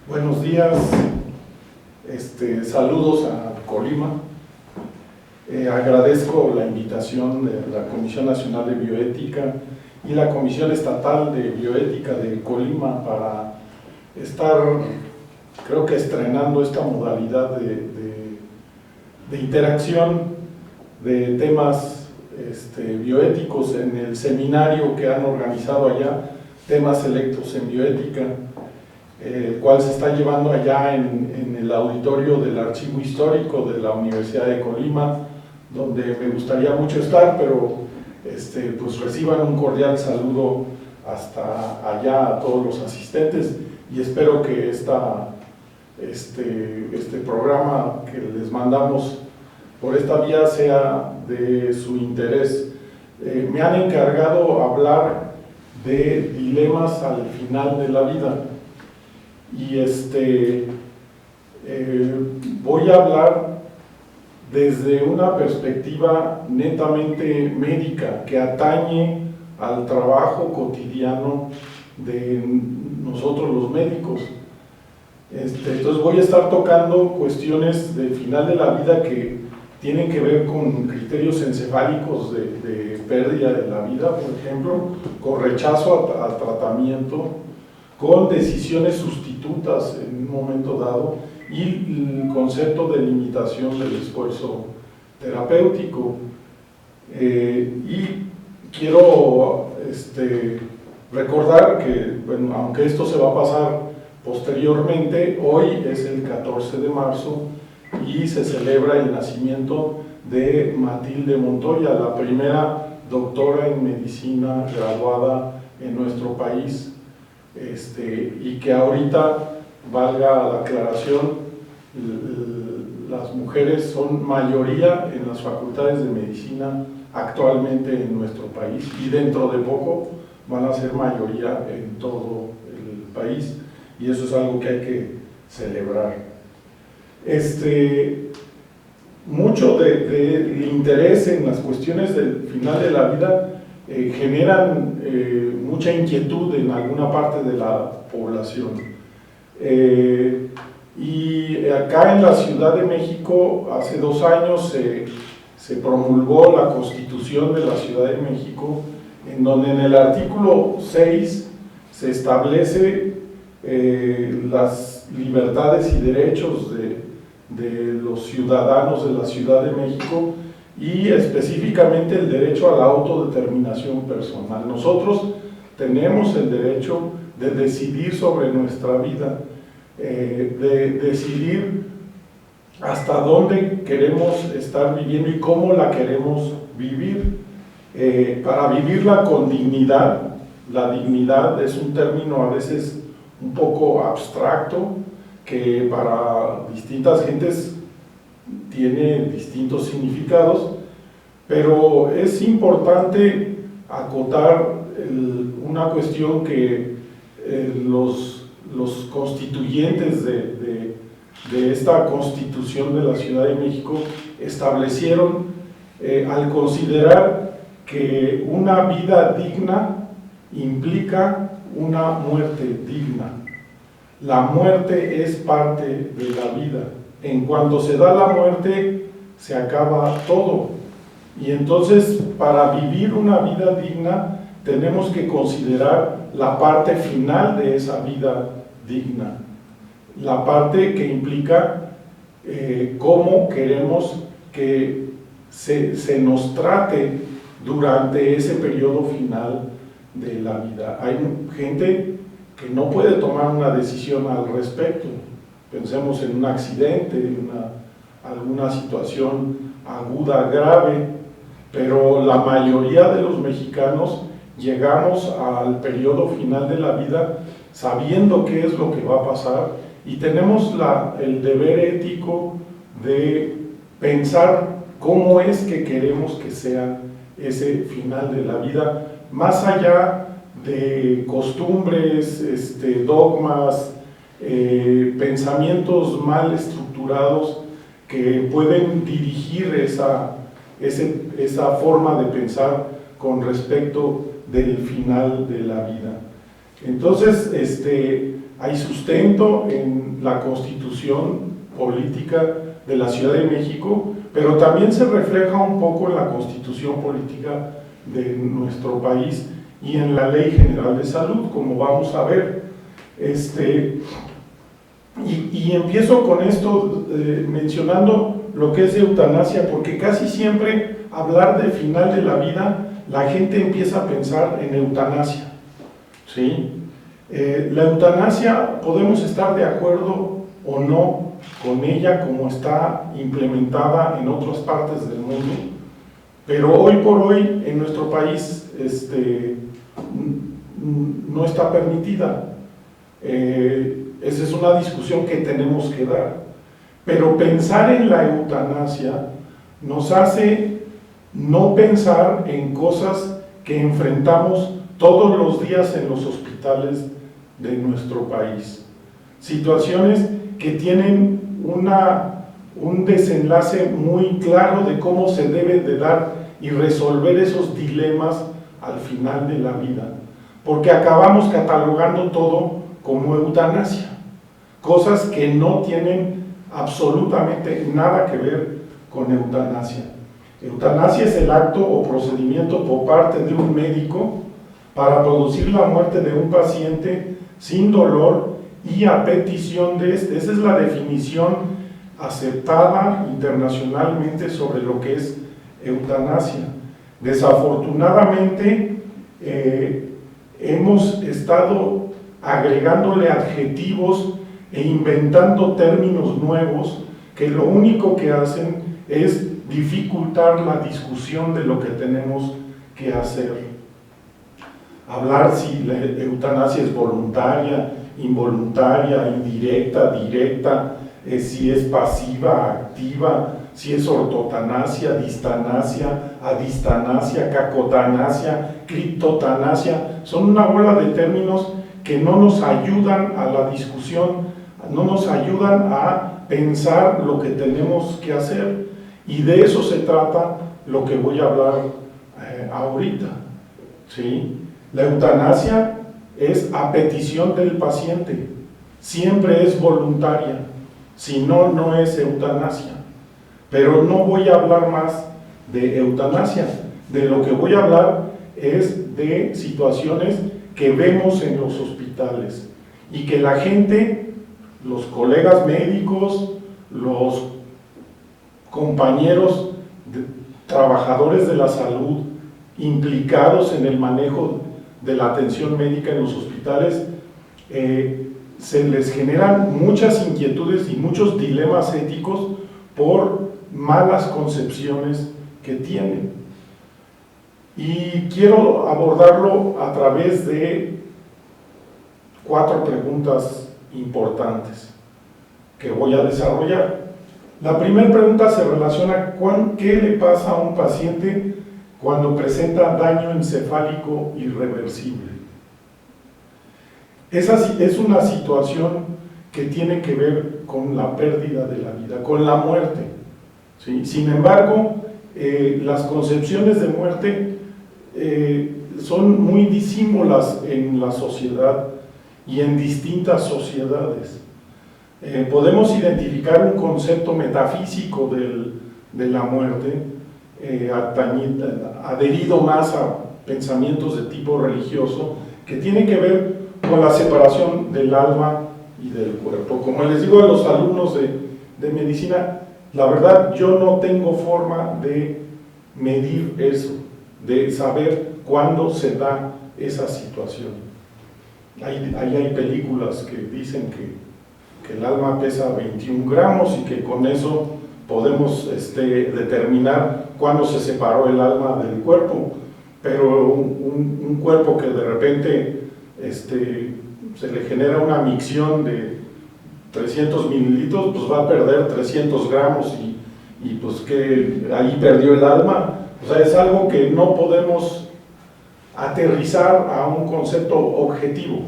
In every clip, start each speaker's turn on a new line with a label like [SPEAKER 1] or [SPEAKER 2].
[SPEAKER 1] Buenos días, saludos a Colima. Agradezco la invitación de la Comisión Nacional de Bioética y la Comisión Estatal de Bioética de Colima para estar, creo que estrenando esta modalidad de interacción de temas bioéticos en el seminario que han organizado allá, temas selectos en bioética, el cual se está llevando allá en el auditorio del Archivo Histórico de la Universidad de Colima, donde me gustaría mucho estar, pero pues reciban un cordial saludo hasta allá a todos los asistentes y espero que este programa que les mandamos por esta vía sea de su interés. Me han encargado hablar de dilemas al final de la vida. Y voy a hablar desde una perspectiva netamente médica que atañe al trabajo cotidiano de nosotros los médicos. Entonces voy a estar tocando cuestiones del final de la vida que tienen que ver con criterios encefálicos de pérdida de la vida, por ejemplo, con rechazo al tratamiento, con decisiones sustitutas en un momento dado y el concepto de limitación del esfuerzo terapéutico. Y quiero recordar que, bueno, aunque esto se va a pasar posteriormente, hoy es el 14 de marzo y se celebra el nacimiento de Matilde Montoya, la primera doctora en medicina graduada en nuestro país. Y que ahorita, valga la aclaración, las mujeres son mayoría en las facultades de medicina actualmente en nuestro país y dentro de poco van a ser mayoría en todo el país, y eso es algo que hay que celebrar. Mucho del interés en las cuestiones del final de la vida generan mucha inquietud en alguna parte de la población. Y acá en la Ciudad de México, hace 2 años, se promulgó la Constitución de la Ciudad de México, en donde en el artículo 6 se establece las libertades y derechos de los ciudadanos de la Ciudad de México, y específicamente el derecho a la autodeterminación personal. Nosotros tenemos el derecho de decidir sobre nuestra vida, de decidir hasta dónde queremos estar viviendo y cómo la queremos vivir, para vivirla con dignidad. La dignidad es un término a veces un poco abstracto, que para distintas gentes tiene distintos significados, pero es importante acotar una cuestión que los constituyentes de esta Constitución de la Ciudad de México establecieron al considerar que una vida digna implica una muerte digna. La muerte es parte de la vida. En cuanto se da la muerte, se acaba todo. Y entonces, para vivir una vida digna, tenemos que considerar la parte final de esa vida digna. La parte que implica cómo queremos que se nos trate durante ese periodo final de la vida. Hay gente que no puede tomar una decisión al respecto. Pensemos en un accidente, alguna situación aguda, grave, pero la mayoría de los mexicanos llegamos al periodo final de la vida sabiendo qué es lo que va a pasar, y tenemos el deber ético de pensar cómo es que queremos que sea ese final de la vida, más allá de costumbres, dogmas, pensamientos mal estructurados que pueden dirigir esa forma de pensar con respecto del final de la vida. Entonces, hay sustento en la Constitución política de la Ciudad de México, pero también se refleja un poco en la Constitución política de nuestro país y en la Ley General de Salud, como vamos a ver. Y empiezo con esto mencionando lo que es eutanasia, porque casi siempre hablar del final de la vida, la gente empieza a pensar en eutanasia, ¿sí? La eutanasia, podemos estar de acuerdo o no con ella como está implementada en otras partes del mundo, pero hoy por hoy en nuestro país no está permitida. Esa es una discusión que tenemos que dar, pero pensar en la eutanasia nos hace no pensar en cosas que enfrentamos todos los días en los hospitales de nuestro país, situaciones que tienen un desenlace muy claro de cómo se debe de dar y resolver esos dilemas al final de la vida, porque acabamos catalogando todo como eutanasia, cosas que no tienen absolutamente nada que ver con eutanasia. Eutanasia es el acto o procedimiento por parte de un médico para producir la muerte de un paciente sin dolor y a petición de este. Esa es la definición aceptada internacionalmente sobre lo que es eutanasia. Desafortunadamente, hemos estado agregándole adjetivos e inventando términos nuevos que lo único que hacen es dificultar la discusión de lo que tenemos que hacer. Hablar si la eutanasia es voluntaria, involuntaria, indirecta, directa, si es pasiva, activa, si es ortotanasia, distanasia, adistanasia, cacotanasia, criptotanasia. Son una bola de términos que no nos ayudan a la discusión, no nos ayudan a pensar lo que tenemos que hacer. Y de eso se trata lo que voy a hablar ahorita, ¿sí? La eutanasia es a petición del paciente, siempre es voluntaria, si no, no es eutanasia. Pero no voy a hablar más de eutanasia, de lo que voy a hablar es de situaciones que vemos en los hospitales y que la gente, los colegas médicos, los compañeros trabajadores de la salud implicados en el manejo de la atención médica en los hospitales, se les generan muchas inquietudes y muchos dilemas éticos por malas concepciones que tienen. Y quiero abordarlo a través de 4 preguntas importantes que voy a desarrollar. La primera pregunta se relaciona con qué le pasa a un paciente cuando presenta daño encefálico irreversible. Esa es una situación que tiene que ver con la pérdida de la vida, con la muerte, ¿sí? Sin embargo, las concepciones de muerte son muy disímiles en la sociedad y en distintas sociedades. Podemos identificar un concepto metafísico de la muerte, adherido más a pensamientos de tipo religioso, que tiene que ver con la separación del alma y del cuerpo. Como les digo a los alumnos de medicina, la verdad yo no tengo forma de medir eso, de saber cuándo se da esa situación. Ahí hay películas que dicen que el alma pesa 21 gramos y que con eso podemos determinar cuándo se separó el alma del cuerpo, pero un cuerpo que de repente se le genera una micción de 300 mililitros, pues va a perder 300 gramos y pues que ahí perdió el alma. O sea, es algo que no podemos aterrizar a un concepto objetivo.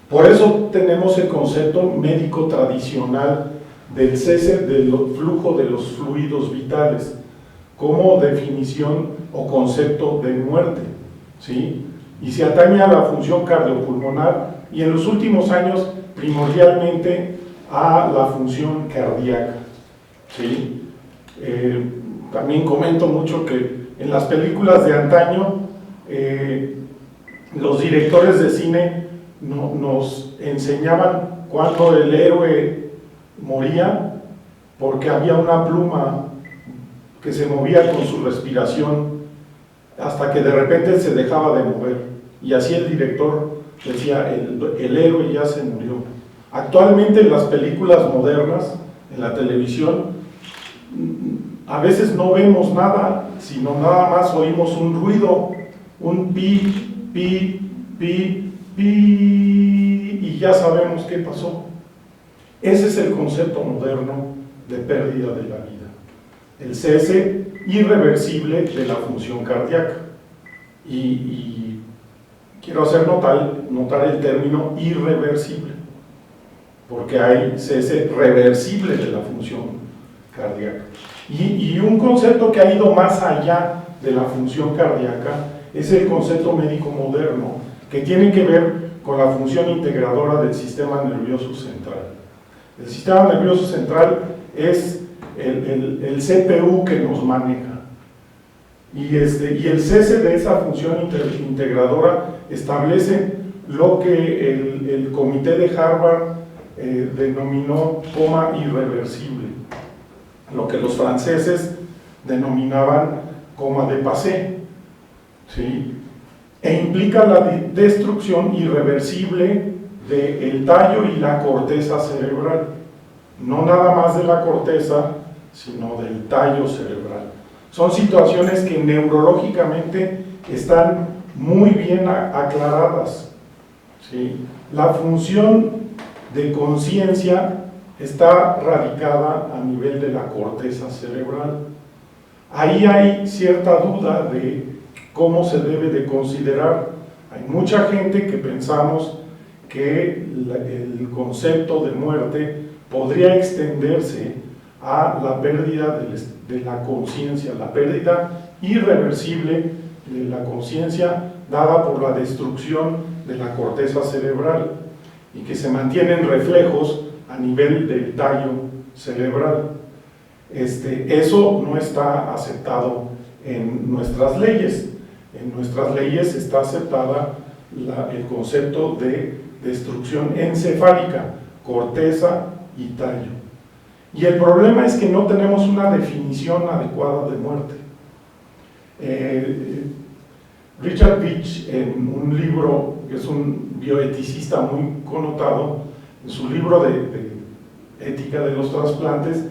[SPEAKER 1] Por eso tenemos el concepto médico tradicional del cese del flujo de los fluidos vitales como definición o concepto de muerte, ¿sí? Y se atañe a la función cardiopulmonar y en los últimos años primordialmente a la función cardíaca. ¿Sí? También comento mucho que en las películas de antaño los directores de cine nos enseñaban cuando el héroe moría, porque había una pluma que se movía con su respiración hasta que de repente se dejaba de mover, y así el director decía, el héroe ya se murió. Actualmente en las películas modernas, en la televisión, a veces no vemos nada, sino nada más oímos un ruido, un pi, pi, pi, pi, y ya sabemos qué pasó. Ese es el concepto moderno de pérdida de la vida, el cese irreversible de la función cardíaca. Y quiero hacer notar el término irreversible, porque hay cese reversible de la función cardíaca. Y un concepto que ha ido más allá de la función cardíaca es el concepto médico moderno, que tiene que ver con la función integradora del sistema nervioso central. El sistema nervioso central es el CPU que nos maneja. Y el cese de esa función integradora establece lo que el comité de Harvard denominó coma irreversible, lo que los franceses denominaban coma de Passé, ¿sí? E implica la destrucción irreversible del tallo y la corteza cerebral, no nada más de la corteza, sino del tallo cerebral. Son situaciones que neurológicamente están muy bien aclaradas, ¿sí? La función de conciencia está radicada a nivel de la corteza cerebral. Ahí hay cierta duda de cómo se debe de considerar. Hay mucha gente que pensamos que el concepto de muerte podría extenderse a la pérdida de la conciencia, la pérdida irreversible de la conciencia dada por la destrucción de la corteza cerebral, y que se mantienen reflejos a nivel del tallo cerebral. Eso no está aceptado en nuestras leyes. En nuestras leyes está aceptada el concepto de destrucción encefálica, corteza y tallo. Y el problema es que no tenemos una definición adecuada de muerte. Richard Veitch, en un libro, que es un bioeticista muy connotado, en su libro de ética de los trasplantes,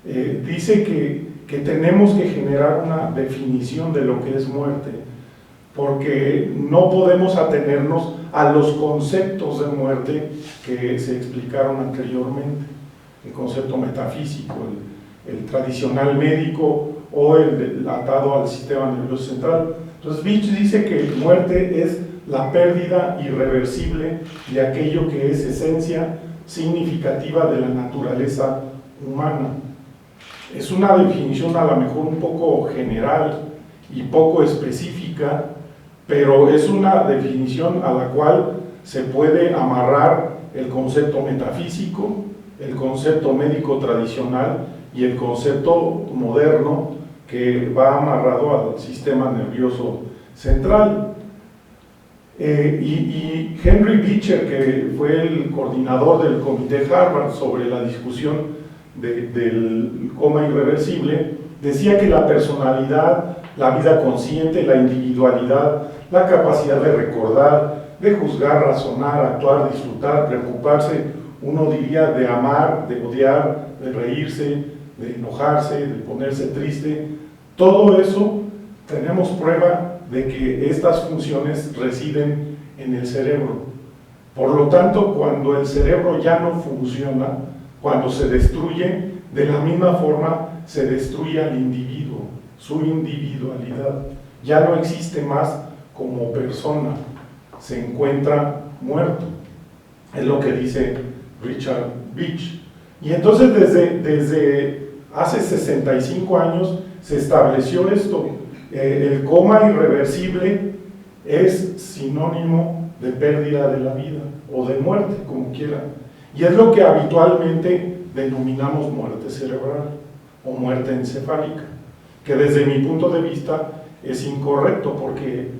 [SPEAKER 1] dice que tenemos que generar una definición de lo que es muerte, porque no podemos atenernos a los conceptos de muerte que se explicaron anteriormente, el concepto metafísico, el tradicional médico o el atado al sistema nervioso central. Entonces Veitch dice que muerte es la pérdida irreversible de aquello que es esencia significativa de la naturaleza humana. Es una definición a lo mejor un poco general y poco específica, pero es una definición a la cual se puede amarrar el concepto metafísico, el concepto médico tradicional y el concepto moderno que va amarrado al sistema nervioso central. Y Henry Beecher, que fue el coordinador del comité Harvard sobre la discusión del coma irreversible, decía que la personalidad, la vida consciente, la individualidad, la capacidad de recordar, de juzgar, razonar, actuar, disfrutar, preocuparse, uno diría de amar, de odiar, de reírse, de enojarse, de ponerse triste, todo eso tenemos prueba de que estas funciones residen en el cerebro. Por lo tanto, cuando el cerebro ya no funciona, cuando se destruye, de la misma forma se destruye al individuo, su individualidad. Ya no existe más como persona, se encuentra muerto. Es lo que dice Richard Veitch. Y entonces desde hace 65 años se estableció esto. El coma irreversible es sinónimo de pérdida de la vida o de muerte, como quieran. Y es lo que habitualmente denominamos muerte cerebral o muerte encefálica, que desde mi punto de vista es incorrecto, porque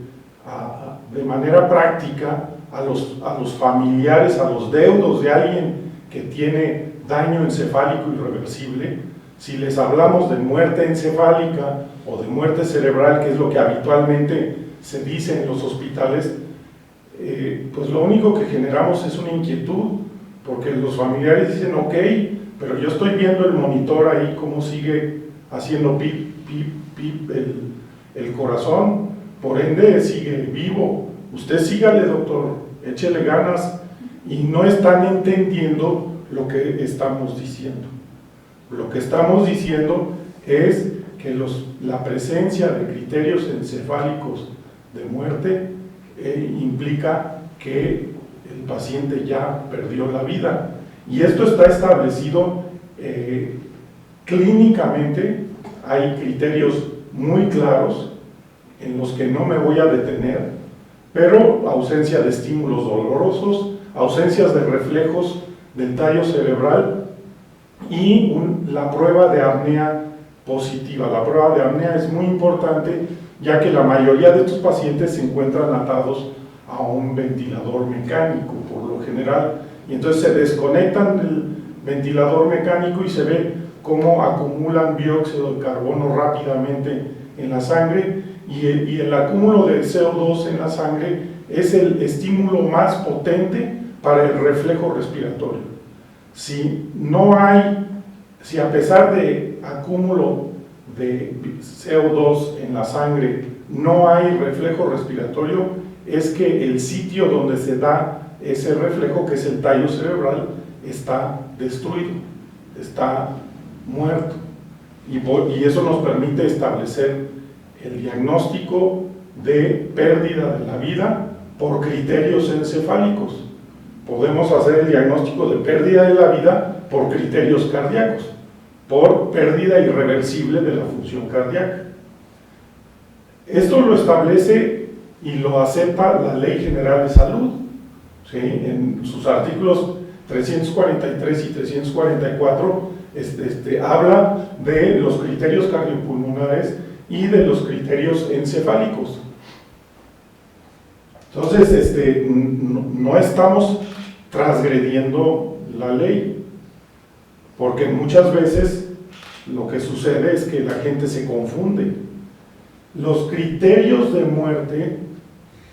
[SPEAKER 1] de manera práctica a los familiares, a los deudos de alguien que tiene daño encefálico irreversible, si les hablamos de muerte encefálica o de muerte cerebral, que es lo que habitualmente se dice en los hospitales, pues lo único que generamos es una inquietud, porque los familiares dicen, ok, pero yo estoy viendo el monitor ahí cómo sigue haciendo pip, pip, pip el corazón, por ende sigue vivo, usted sígale, doctor, échele ganas, y no están entendiendo lo que estamos diciendo. Lo que estamos diciendo es que la presencia de criterios encefálicos de muerte implica que el paciente ya perdió la vida. Y esto está establecido clínicamente, hay criterios muy claros en los que no me voy a detener, pero ausencia de estímulos dolorosos, ausencias de reflejos del tallo cerebral y la prueba de apnea positiva. La prueba de apnea es muy importante, ya que la mayoría de estos pacientes se encuentran atados a un ventilador mecánico, por lo general, y entonces se desconectan del ventilador mecánico y se ve cómo acumulan dióxido de carbono rápidamente en la sangre, y el acúmulo de CO2 en la sangre es el estímulo más potente para el reflejo respiratorio. Si a pesar de acúmulo de CO2 en la sangre no hay reflejo respiratorio, es que el sitio donde se da ese reflejo, que es el tallo cerebral, está destruido, está muerto, y eso nos permite establecer el diagnóstico de pérdida de la vida por criterios encefálicos. Podemos hacer el diagnóstico de pérdida de la vida por criterios cardíacos, por pérdida irreversible de la función cardíaca. Esto lo establece y lo acepta la Ley General de Salud, ¿sí? En sus artículos 343 y 344 habla de los criterios cardiopulmonares y de los criterios encefálicos. Entonces, no estamos transgrediendo la ley, porque muchas veces lo que sucede es que la gente se confunde. Los criterios de muerte,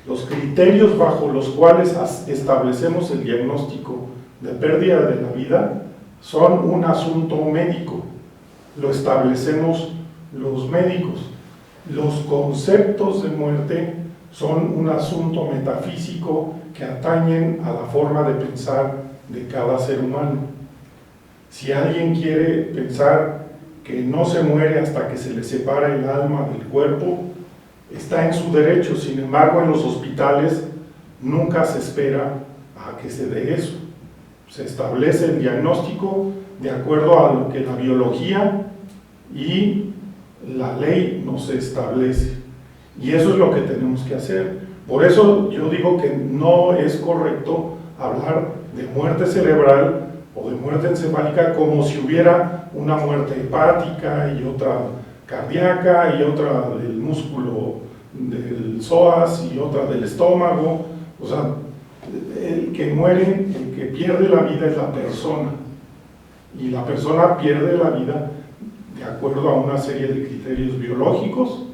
[SPEAKER 1] los criterios bajo los cuales establecemos el diagnóstico de pérdida de la vida, son un asunto médico, lo establecemos los médicos. Los conceptos de muerte son un asunto metafísico que atañen a la forma de pensar de cada ser humano. Si alguien quiere pensar que no se muere hasta que se le separa el alma del cuerpo, está en su derecho. Sin embargo, en los hospitales nunca se espera a que se dé eso. Se establece el diagnóstico de acuerdo a lo que la biología y la ley nos establece. Y eso es lo que tenemos que hacer. Por eso yo digo que no es correcto hablar de muerte cerebral o de muerte encefálica como si hubiera una muerte hepática y otra cardíaca y otra del músculo del psoas y otra del estómago. O sea, el que muere, el que pierde la vida es la persona, y la persona pierde la vida de acuerdo a una serie de criterios biológicos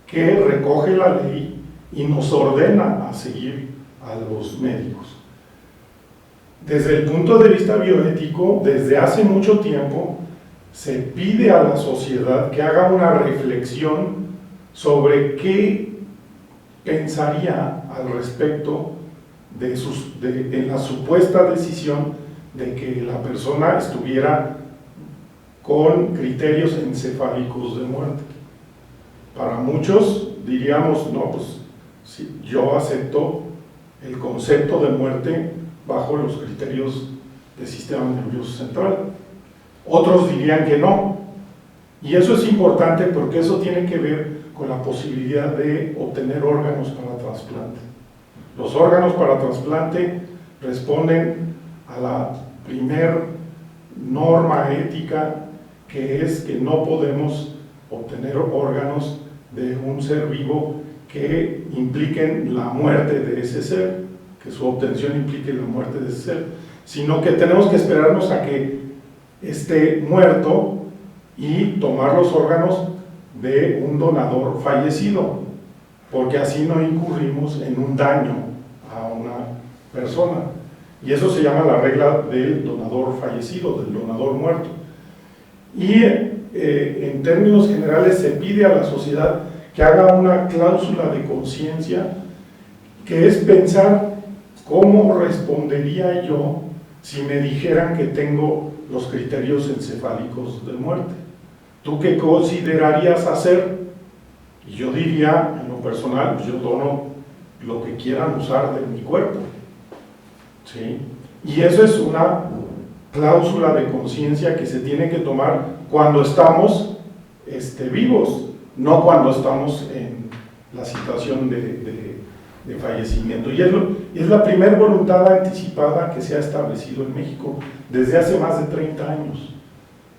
[SPEAKER 1] que recoge la ley y nos ordena a seguir a los médicos. Desde el punto de vista bioético, desde hace mucho tiempo se pide a la sociedad que haga una reflexión sobre qué pensaría al respecto en la supuesta decisión de que la persona estuviera con criterios encefálicos de muerte. Para muchos diríamos, no, pues sí, yo acepto el concepto de muerte bajo los criterios del sistema nervioso central. Otros dirían que no. Y eso es importante porque eso tiene que ver con la posibilidad de obtener órganos para trasplante. Los órganos para trasplante responden a la primer norma ética, que es que no podemos obtener órganos de un ser vivo que impliquen la muerte de ese ser, que su obtención implique la muerte de ese ser, sino que tenemos que esperarnos a que esté muerto y tomar los órganos de un donador fallecido, porque así no incurrimos en un daño a una persona. Y eso se llama la regla del donador fallecido, del donador muerto. Y en términos generales se pide a la sociedad que haga una cláusula de conciencia, que es pensar cómo respondería yo si me dijeran que tengo los criterios encefálicos de muerte. ¿Tú qué considerarías hacer? Y yo diría, en lo personal, pues yo dono lo que quieran usar de mi cuerpo, ¿sí? Y eso es una cláusula de conciencia que se tiene que tomar cuando estamos vivos, no cuando estamos en la situación de fallecimiento. Y es la primera voluntad anticipada que se ha establecido en México desde hace más de 30 años.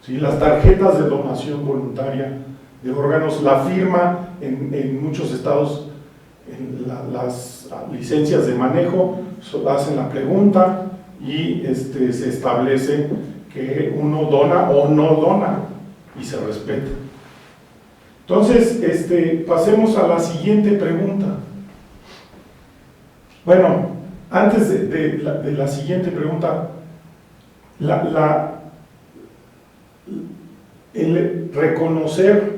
[SPEAKER 1] ¿Sí? Las tarjetas de donación voluntaria de órganos, la firma en muchos estados, en las licencias de manejo, hacen la pregunta y se establece que uno dona o no dona y se respeta. Entonces, pasemos a la siguiente pregunta. Bueno, antes de la siguiente pregunta, el reconocer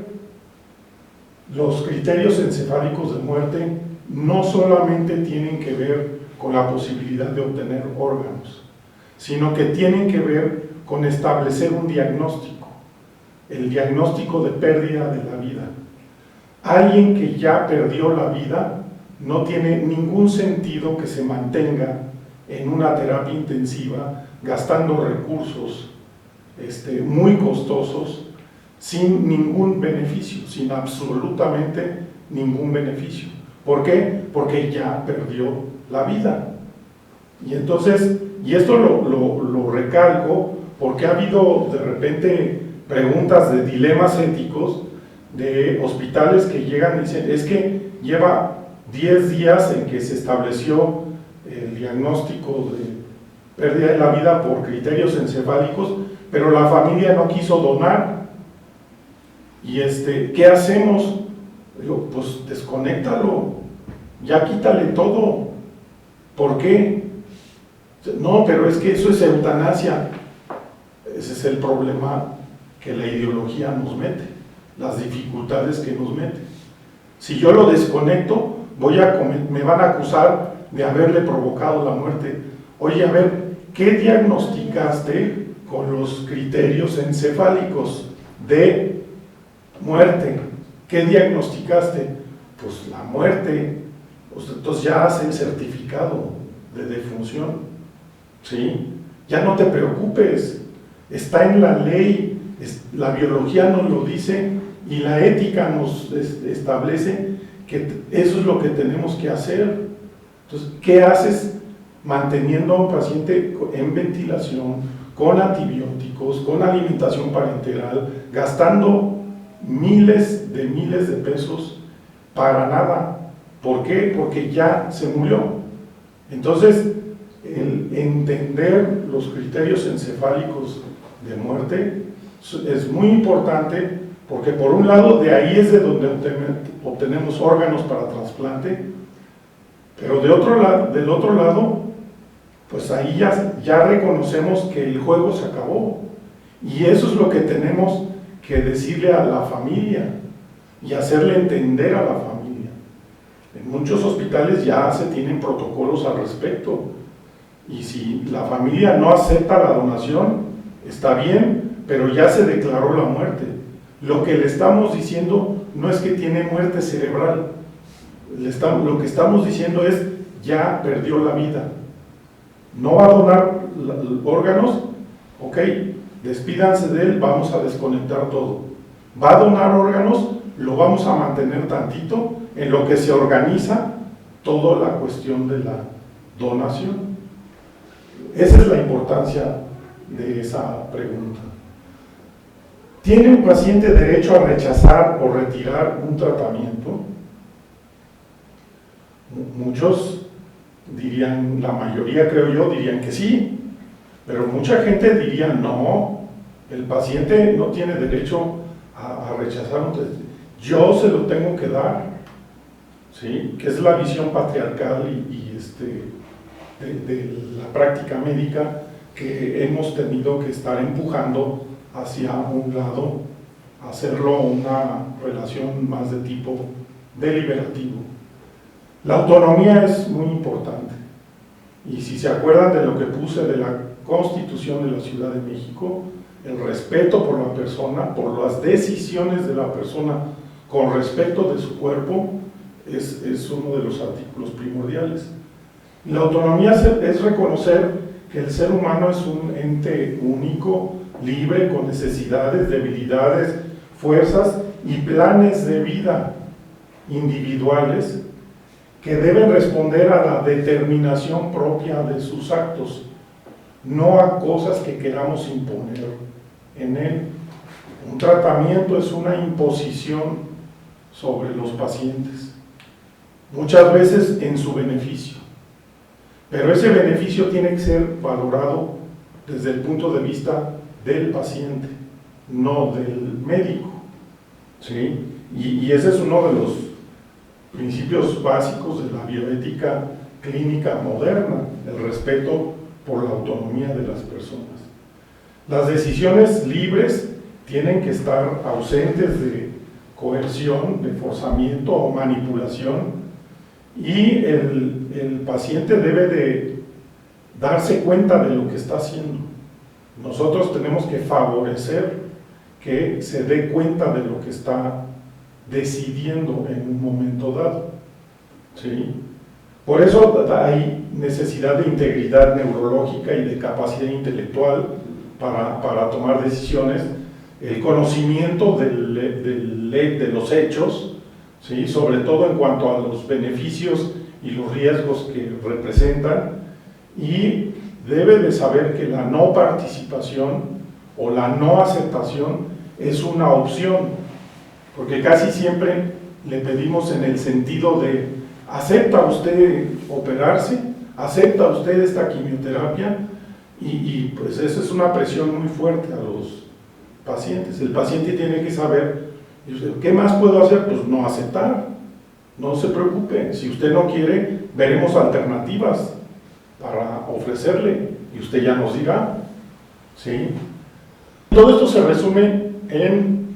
[SPEAKER 1] los criterios encefálicos de muerte no solamente tienen que ver con la posibilidad de obtener órganos, sino que tienen que ver con establecer un diagnóstico, el diagnóstico de pérdida de la vida. Alguien que ya perdió la vida no tiene ningún sentido que se mantenga en una terapia intensiva gastando recursos muy costosos sin ningún beneficio, sin absolutamente ningún beneficio. ¿Por qué? Porque ya perdió la vida. Y entonces, y esto lo recalco porque ha habido de repente preguntas de dilemas éticos de hospitales que llegan y dicen, es que lleva 10 días en que se estableció el diagnóstico de pérdida de la vida por criterios encefálicos, pero la familia no quiso donar. Y ¿qué hacemos? Digo, pues desconéctalo, ya quítale todo. ¿Por qué? No, pero es que eso es eutanasia. Ese es el problema que la ideología nos mete, las dificultades que nos mete. Si yo lo desconecto, me van a acusar de haberle provocado la muerte. Oye, a ver, ¿qué diagnosticaste con los criterios encefálicos de muerte? ¿Qué diagnosticaste? Pues la muerte. Pues entonces ya hace el certificado de defunción, ¿sí? Ya no te preocupes, está en la ley, la biología nos lo dice y la ética nos establece que eso es lo que tenemos que hacer. Entonces, ¿qué haces manteniendo a un paciente en ventilación, con antibióticos, con alimentación parenteral, gastando miles de pesos para nada? ¿Por qué? Porque ya se murió. Entonces, el entender los criterios encefálicos de muerte es muy importante, porque por un lado de ahí es de donde obtenemos órganos para trasplante, pero del otro lado, pues ahí ya reconocemos que el juego se acabó, y eso es lo que tenemos que decirle a la familia y hacerle entender a la familia. En muchos hospitales ya se tienen protocolos al respecto, y si la familia no acepta la donación, está bien, pero ya se declaró la muerte. Lo que le estamos diciendo no es que tiene muerte cerebral, lo que estamos diciendo es, ya perdió la vida. No va a donar órganos, ok, despídanse de él, vamos a desconectar todo. Va a donar órganos, lo vamos a mantener tantito, en lo que se organiza toda la cuestión de la donación. Esa es la importancia de esa pregunta. ¿Tiene un paciente derecho a rechazar o retirar un tratamiento? Muchos dirían, la mayoría creo yo, dirían que sí, pero mucha gente diría no, el paciente no tiene derecho a rechazar un tratamiento, yo se lo tengo que dar, ¿sí? Que es la visión patriarcal de la práctica médica que hemos tenido que estar empujando hacia un lado, hacerlo una relación más de tipo deliberativo. La autonomía es muy importante, y si se acuerdan de lo que puse de la Constitución de la Ciudad de México, el respeto por la persona, por las decisiones de la persona con respecto de su cuerpo, es uno de los artículos primordiales. La autonomía es reconocer que el ser humano es un ente único, libre, con necesidades, debilidades, fuerzas y planes de vida individuales que deben responder a la determinación propia de sus actos, no a cosas que queramos imponer en él. Un tratamiento es una imposición sobre los pacientes, muchas veces en su beneficio, pero ese beneficio tiene que ser valorado desde el punto de vista del paciente, no del médico, ¿sí? Y ese es uno de los principios básicos de la bioética clínica moderna, el respeto por la autonomía de las personas. Las decisiones libres tienen que estar ausentes de coerción, de forzamiento o manipulación, y el paciente debe de darse cuenta de lo que está haciendo. Nosotros tenemos que favorecer que se dé cuenta de lo que está decidiendo en un momento dado, ¿sí? Por eso hay necesidad de integridad neurológica y de capacidad intelectual para tomar decisiones, el conocimiento de los hechos, ¿sí? Sobre todo en cuanto a los beneficios y los riesgos que representan, y debe de saber que la no participación o la no aceptación es una opción, porque casi siempre le pedimos en el sentido de ¿acepta usted operarse? ¿Acepta usted esta quimioterapia? Y pues esa es una presión muy fuerte a los pacientes. El paciente tiene que saber, ¿qué más puedo hacer? Pues no aceptar, no se preocupe, si usted no quiere, veremos alternativas para ofrecerle, y usted ya nos dirá, ¿sí? Todo esto se resume en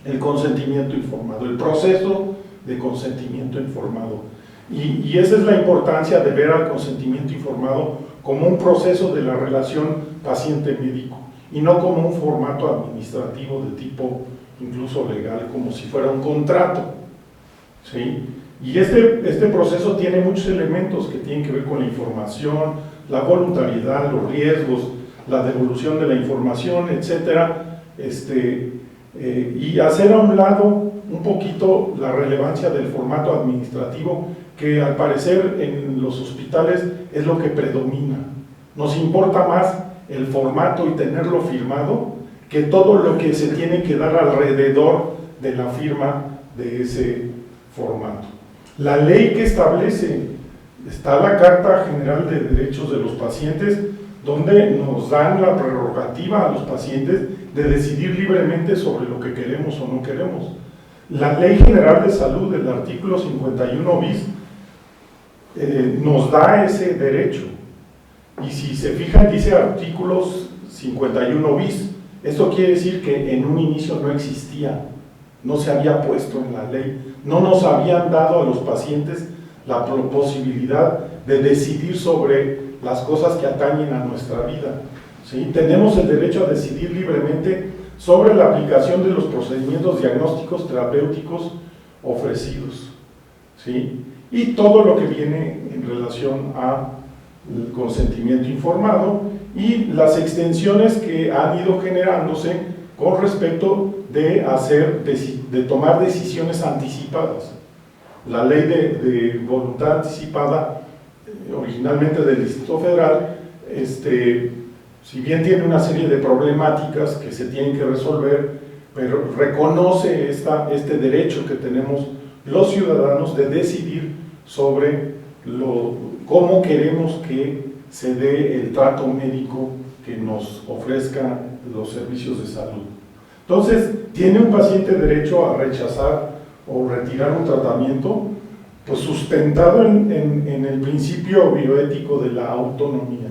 [SPEAKER 1] el consentimiento informado, el proceso de consentimiento informado. Y esa es la importancia de ver al consentimiento informado como un proceso de la relación paciente-médico, y no como un formato administrativo de tipo incluso legal, como si fuera un contrato, ¿sí? Y este proceso tiene muchos elementos que tienen que ver con la información, la voluntariedad, los riesgos, la devolución de la información, etcétera, y hacer a un lado un poquito la relevancia del formato administrativo, que al parecer en los hospitales es lo que predomina. Nos importa más el formato y tenerlo firmado que todo lo que se tiene que dar alrededor de la firma de ese formato. La ley que establece, está la Carta General de Derechos de los Pacientes, donde nos dan la prerrogativa a los pacientes de decidir libremente sobre lo que queremos o no queremos. La Ley General de Salud, el artículo 51 bis, nos da ese derecho. Y si se fijan, dice artículos 51 bis. Esto quiere decir que en un inicio no existía, no se había puesto en la ley, no nos habían dado a los pacientes la posibilidad de decidir sobre las cosas que atañen a nuestra vida, ¿sí? Tenemos el derecho a decidir libremente sobre la aplicación de los procedimientos diagnósticos terapéuticos ofrecidos, ¿sí? Y todo lo que viene en relación al consentimiento informado y las extensiones que han ido generándose con respecto de tomar decisiones anticipadas. La ley de voluntad anticipada, originalmente del Distrito Federal, si bien tiene una serie de problemáticas que se tienen que resolver, pero reconoce este derecho que tenemos los ciudadanos de decidir sobre cómo queremos que se dé el trato médico que nos ofrezcan los servicios de salud. Entonces, ¿tiene un paciente derecho a rechazar o retirar un tratamiento? Pues sustentado en el principio bioético de la autonomía,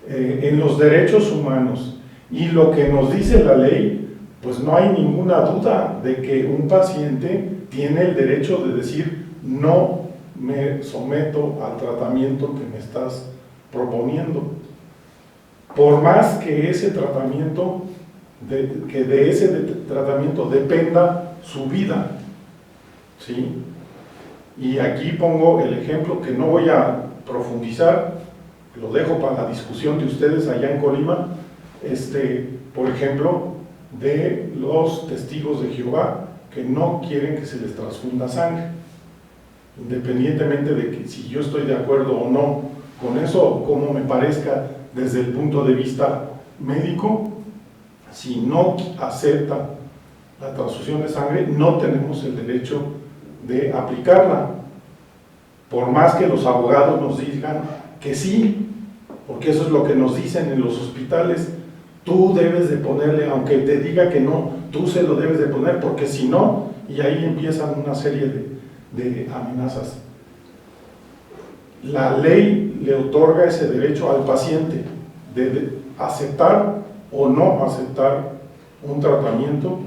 [SPEAKER 1] en los derechos humanos, y lo que nos dice la ley, pues no hay ninguna duda de que un paciente tiene el derecho de decir: no me someto al tratamiento que me estás proponiendo, por más que ese tratamiento, de ese tratamiento dependa su vida, ¿sí? Y aquí pongo el ejemplo que no voy a profundizar, lo dejo para la discusión de ustedes allá en Colima, por ejemplo, de los testigos de Jehová que no quieren que se les transfunda sangre, independientemente de que si yo estoy de acuerdo o no con eso, como me parezca desde el punto de vista médico. Si no acepta la transfusión de sangre, no tenemos el derecho de aplicarla, por más que los abogados nos digan que sí, porque eso es lo que nos dicen en los hospitales: tú debes de ponerle, aunque te diga que no, tú se lo debes de poner, porque si no, y ahí empiezan una serie de amenazas. La ley le otorga ese derecho al paciente de aceptar o no aceptar un tratamiento.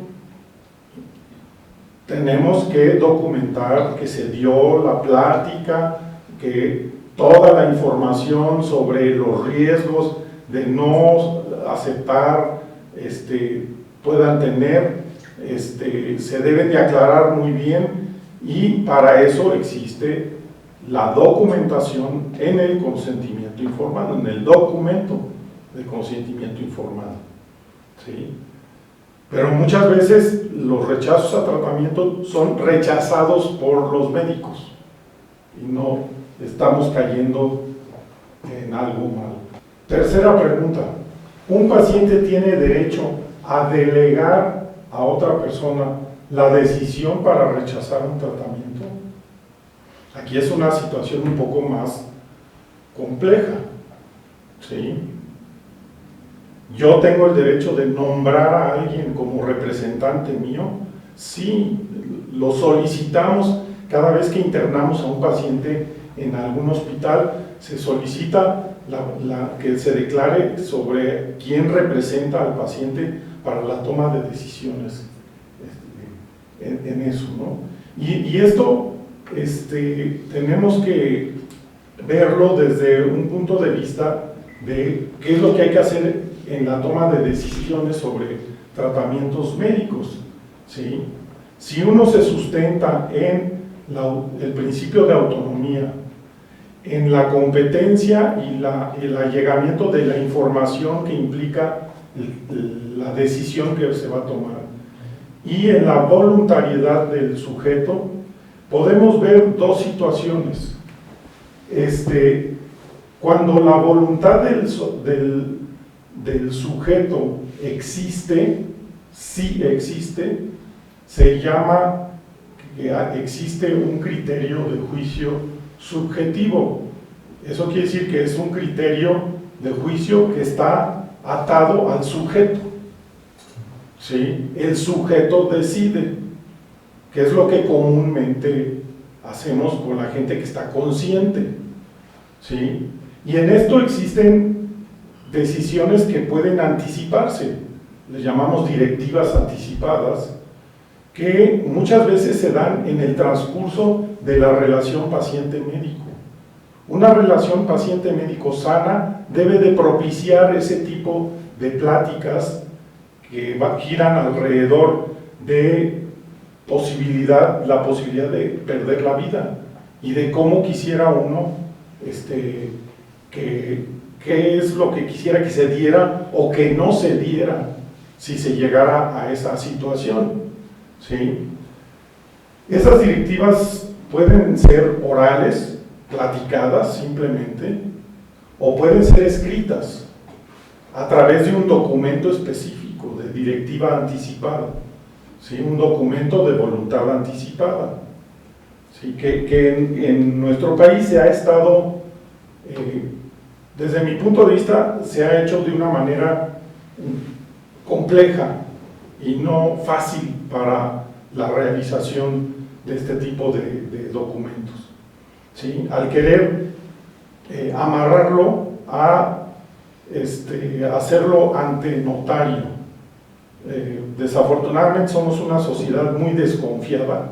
[SPEAKER 1] Tenemos que documentar que se dio la plática, que toda la información sobre los riesgos de no aceptar puedan tener, se deben de aclarar muy bien, y para eso existe la documentación en el consentimiento informado, en el documento de consentimiento informado, ¿sí? Pero muchas veces los rechazos a tratamiento son rechazados por los médicos y no estamos cayendo en algo malo. Tercera pregunta: ¿un paciente tiene derecho a delegar a otra persona la decisión para rechazar un tratamiento? Aquí es una situación un poco más compleja, ¿sí? ¿Yo tengo el derecho de nombrar a alguien como representante mío? Sí, lo solicitamos cada vez que internamos a un paciente en algún hospital. Se solicita que se declare sobre quién representa al paciente para la toma de decisiones en eso, ¿no? Y esto tenemos que verlo desde un punto de vista de qué es lo que hay que hacer en la toma de decisiones sobre tratamientos médicos, ¿sí? Si uno se sustenta en el principio de autonomía, en la competencia y el allegamiento de la información que implica la decisión que se va a tomar, y en la voluntariedad del sujeto, podemos ver dos situaciones. Cuando la voluntad del sujeto existe, sí existe, se llama que existe un criterio de juicio subjetivo. Eso quiere decir que es un criterio de juicio que está atado al sujeto, ¿sí? El sujeto decide, que es lo que comúnmente hacemos con la gente que está consciente, ¿sí? Y en esto existen decisiones que pueden anticiparse, les llamamos directivas anticipadas, que muchas veces se dan en el transcurso de la relación paciente-médico. Una relación paciente-médico sana debe de propiciar ese tipo de pláticas que giran alrededor de la posibilidad de perder la vida y de cómo quisiera uno, qué es lo que quisiera que se diera o que no se diera si se llegara a esa situación, ¿sí? Esas directivas pueden ser orales, platicadas simplemente, o pueden ser escritas a través de un documento específico de directiva anticipada, ¿sí? Un documento de voluntad anticipada, ¿sí? Que en nuestro país se ha estado, desde mi punto de vista, se ha hecho de una manera compleja y no fácil para la realización de este tipo de documentos, ¿sí? Al querer amarrarlo a hacerlo ante notario. Desafortunadamente somos una sociedad muy desconfiada.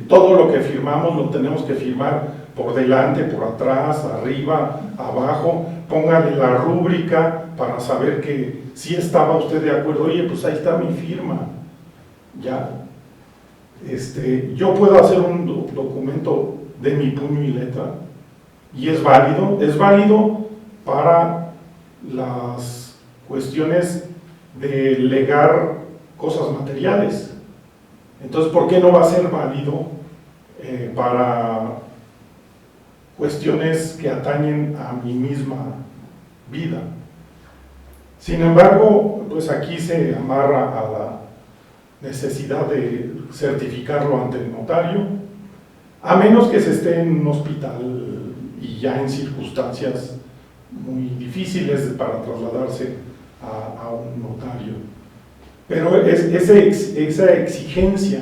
[SPEAKER 1] Todo lo que firmamos lo tenemos que firmar por delante, por atrás, arriba, abajo. Póngale la rúbrica para saber que sí estaba usted de acuerdo. Oye, pues ahí está mi firma. Ya. Yo puedo hacer un documento de mi puño y letra y es válido para las cuestiones de legar cosas materiales. Entonces, ¿por qué no va a ser válido para cuestiones que atañen a mi misma vida? Sin embargo, pues aquí se amarra a la necesidad de certificarlo ante el notario, a menos que se esté en un hospital y ya en circunstancias muy difíciles para trasladarse a un notario. Pero esa exigencia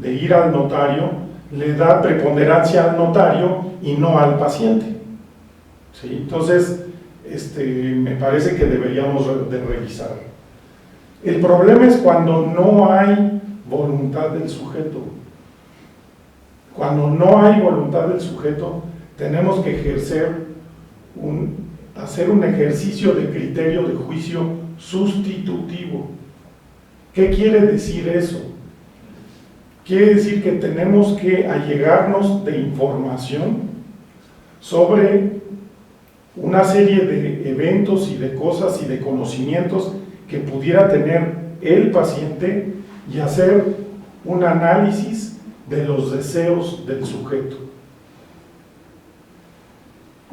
[SPEAKER 1] de ir al notario le da preponderancia al notario y no al paciente, ¿sí? Entonces, me parece que deberíamos de revisar. El problema es cuando no hay voluntad del sujeto. Cuando no hay voluntad del sujeto, tenemos que hacer un ejercicio de criterio de juicio sustitutivo. ¿Qué quiere decir eso? Quiere decir que tenemos que allegarnos de información sobre una serie de eventos y de cosas y de conocimientos que pudiera tener el paciente y hacer un análisis de los deseos del sujeto.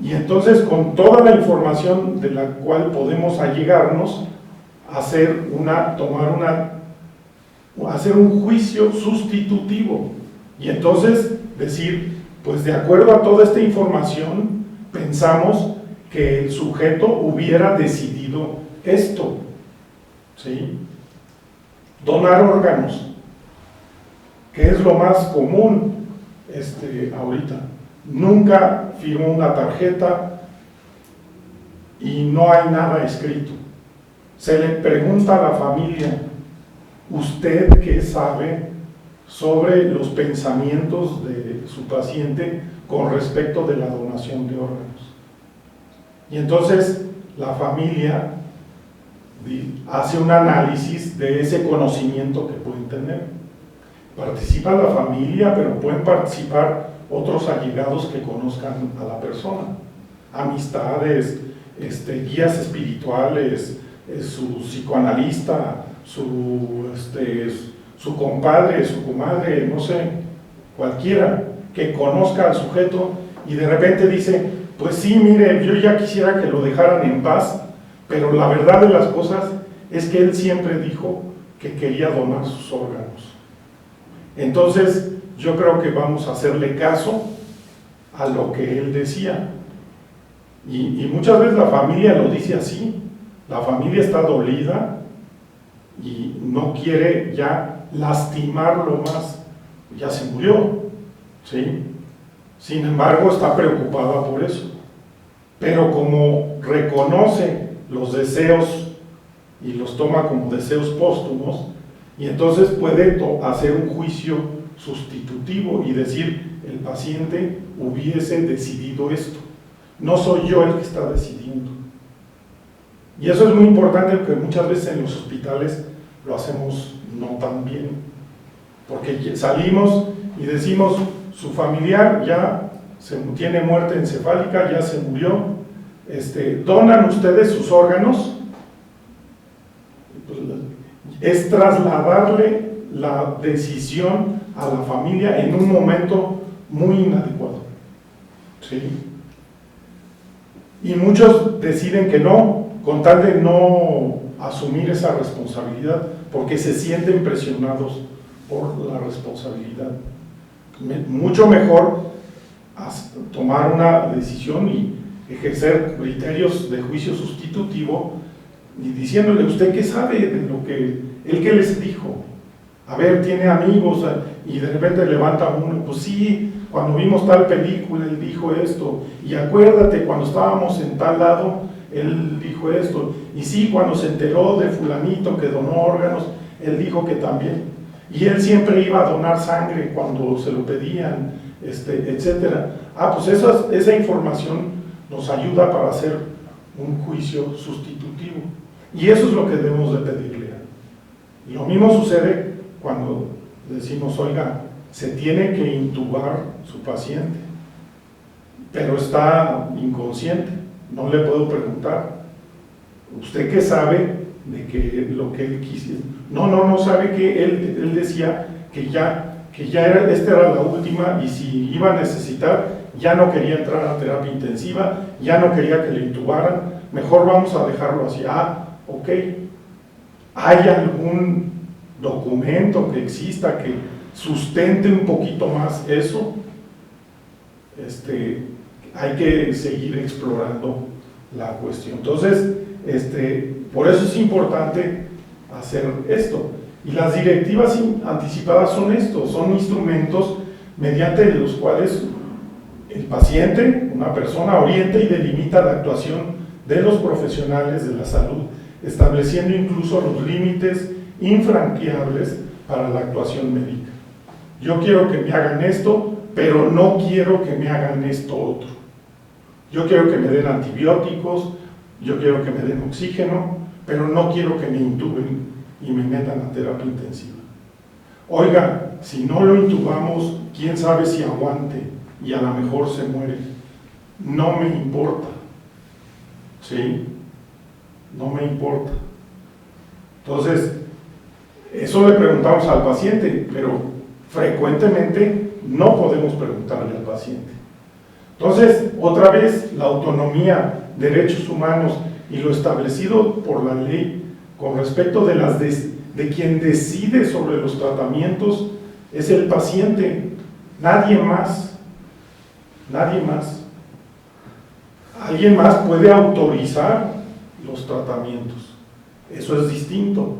[SPEAKER 1] Y entonces, con toda la información de la cual podemos allegarnos, hacer un juicio sustitutivo. Y entonces decir, pues de acuerdo a toda esta información, pensamos que el sujeto hubiera decidido esto, ¿sí? Donar órganos, que es lo más común ahorita. Nunca firmó una tarjeta y no hay nada escrito. Se le pregunta a la familia, ¿usted qué sabe sobre los pensamientos de su paciente con respecto de la donación de órganos? Y entonces la familia hace un análisis de ese conocimiento que pueden tener. Participa la familia, pero pueden participar otros allegados que conozcan a la persona, amistades, guías espirituales, su psicoanalista, su compadre, su comadre, no sé, cualquiera que conozca al sujeto y de repente dice, pues sí, mire, yo ya quisiera que lo dejaran en paz, pero la verdad de las cosas es que él siempre dijo que quería donar sus órganos. Entonces, yo creo que vamos a hacerle caso a lo que él decía. Y muchas veces la familia lo dice así, la familia está dolida y no quiere ya lastimarlo más, ya se murió, ¿sí? Sin embargo, está preocupada por eso. Pero como reconoce los deseos y los toma como deseos póstumos, y entonces puede hacer un juicio sustitutivo y decir, el paciente hubiese decidido esto, no soy yo el que está decidiendo. Y eso es muy importante porque muchas veces en los hospitales lo hacemos no tan bien, porque salimos y decimos, su familiar ya tiene muerte encefálica, ya se murió, ¿donan ustedes sus órganos? Es trasladarle la decisión a la familia en un momento muy inadecuado. ¿Sí? Y muchos deciden que no, con tal de no asumir esa responsabilidad, porque se sienten presionados por la responsabilidad. Mucho mejor tomar una decisión y ejercer criterios de juicio sustitutivo y diciéndole: ¿usted qué sabe de lo que él que les dijo? A ver, tiene amigos, y de repente levanta uno: pues sí, cuando vimos tal película él dijo esto, y acuérdate cuando estábamos en tal lado él dijo esto, y sí, cuando se enteró de fulanito que donó órganos él dijo que también, y él siempre iba a donar sangre cuando se lo pedían, etcétera. Pues esa información nos ayuda para hacer un juicio sustitutivo, y eso es lo que debemos de pedirle. Lo mismo sucede cuando decimos: oiga, se tiene que intubar su paciente, pero está inconsciente, no le puedo preguntar: ¿usted qué sabe de que lo que él quisiera? No sabe que él decía que ya esta era la última, y si iba a necesitar, ya no quería entrar a terapia intensiva, ya no quería que le intubaran, mejor vamos a dejarlo así. Ok. ¿Hay algún documento que exista que sustente un poquito más eso? Hay que seguir explorando la cuestión. Entonces, por eso es importante hacer esto. Y las directivas anticipadas son son instrumentos mediante los cuales el paciente, una persona, orienta y delimita la actuación de los profesionales de la salud, estableciendo incluso los límites infranqueables para la actuación médica. Yo quiero que me hagan esto, pero no quiero que me hagan esto otro. Yo quiero que me den antibióticos, yo quiero que me den oxígeno, pero no quiero que me intuben y me metan a terapia intensiva. Oiga, si no lo intubamos, quién sabe si aguante y a lo mejor se muere. No me importa. ¿Sí? No me importa. Entonces, eso le preguntamos al paciente, pero frecuentemente no podemos preguntarle al paciente. Entonces, otra vez, la autonomía, derechos humanos y lo establecido por la ley con respecto de quien decide sobre los tratamientos es el paciente, nadie más. Nadie más. Alguien más puede autorizar los tratamientos. Eso es distinto,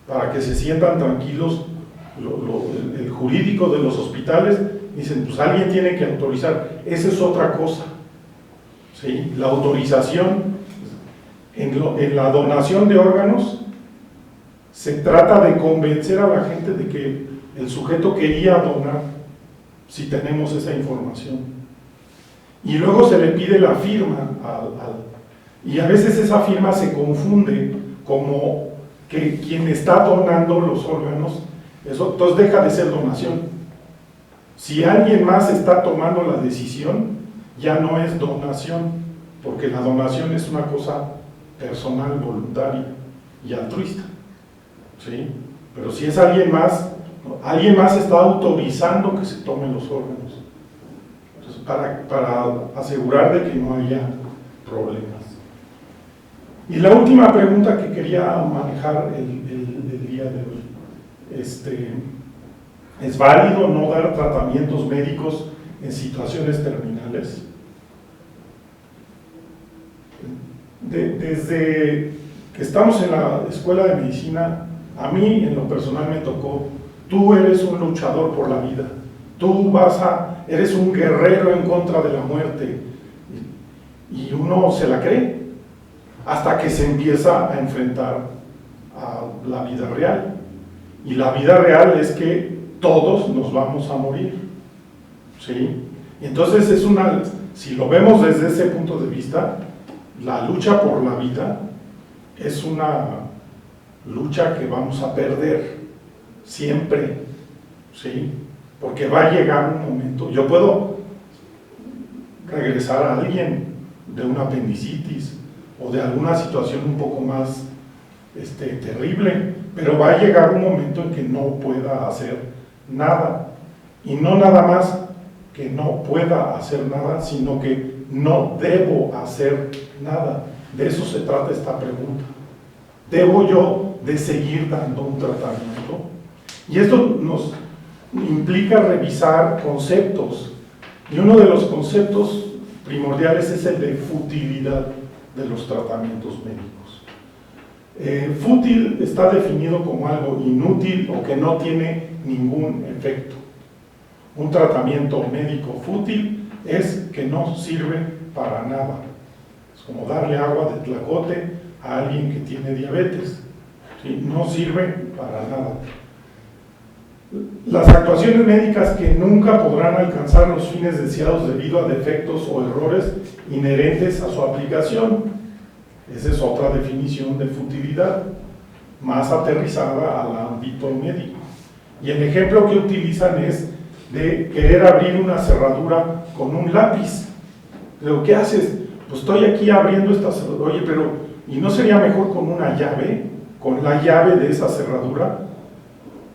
[SPEAKER 1] para que se sientan tranquilos el jurídico de los hospitales. Dicen: pues alguien tiene que autorizar. Esa es otra cosa. ¿Sí? La autorización en la donación de órganos se trata de convencer a la gente de que el sujeto quería donar, si tenemos esa información. Y luego se le pide la firma y a veces esa firma se confunde como que quien está donando los órganos, eso entonces deja de ser donación. Si alguien más está tomando la decisión, ya no es donación, porque la donación es una cosa personal, voluntaria y altruista. ¿Sí? Pero si es alguien más está autorizando que se tomen los órganos. Entonces, para asegurar de que no haya problemas. Y la última pregunta que quería manejar el día de hoy. ¿Es válido no dar tratamientos médicos en situaciones terminales? Desde que estamos en la escuela de medicina, a mí en lo personal me tocó: tú eres un luchador por la vida, tú eres un guerrero en contra de la muerte, y uno se la cree hasta que se empieza a enfrentar a la vida real, y la vida real es que todos nos vamos a morir. ¿Sí? Entonces si lo vemos desde ese punto de vista, la lucha por la vida es una lucha que vamos a perder siempre, ¿sí? Porque va a llegar un momento, yo puedo regresar a alguien de una apendicitis o de alguna situación un poco más terrible, pero va a llegar un momento en que no pueda hacer nada, Y no nada más que no pueda hacer nada, sino que no debo hacer nada. De eso se trata esta pregunta. ¿Debo yo de seguir dando un tratamiento? Y esto nos implica revisar conceptos. Y uno de los conceptos primordiales es el de futilidad de los tratamientos médicos. Fútil está definido como algo inútil o que no tiene ningún efecto. Un tratamiento médico fútil es que no sirve para nada. Es como darle agua de tlacote a alguien que tiene diabetes. ¿Sí? No sirve para nada. Las actuaciones médicas que nunca podrán alcanzar los fines deseados debido a defectos o errores inherentes a su aplicación. Esa es otra definición de futilidad, más aterrizada al ámbito médico. Y el ejemplo que utilizan es de querer abrir una cerradura con un lápiz. Pero, ¿qué haces? Pues estoy aquí abriendo esta cerradura. Oye, pero ¿y no sería mejor con una llave? ¿Con la llave de esa cerradura?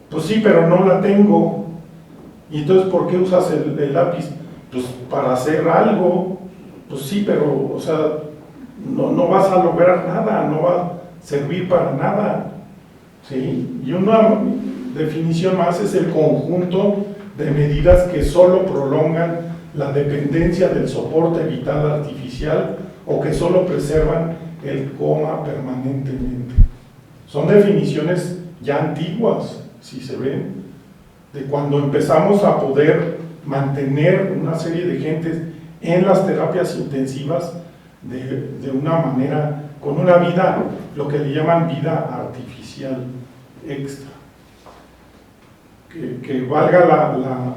[SPEAKER 1] Pues sí, pero no la tengo. ¿Y entonces por qué usas el lápiz? Pues para hacer algo. Pues sí, pero, o sea, no vas a lograr nada, no va a servir para nada. ¿Sí? Y una definición más es el conjunto de medidas que solo prolongan la dependencia del soporte vital artificial o que solo preservan el coma permanentemente. Son definiciones ya antiguas, si se ven, de cuando empezamos a poder mantener una serie de gentes en las terapias intensivas de una manera, con una vida, lo que le llaman vida artificial extra. Que valga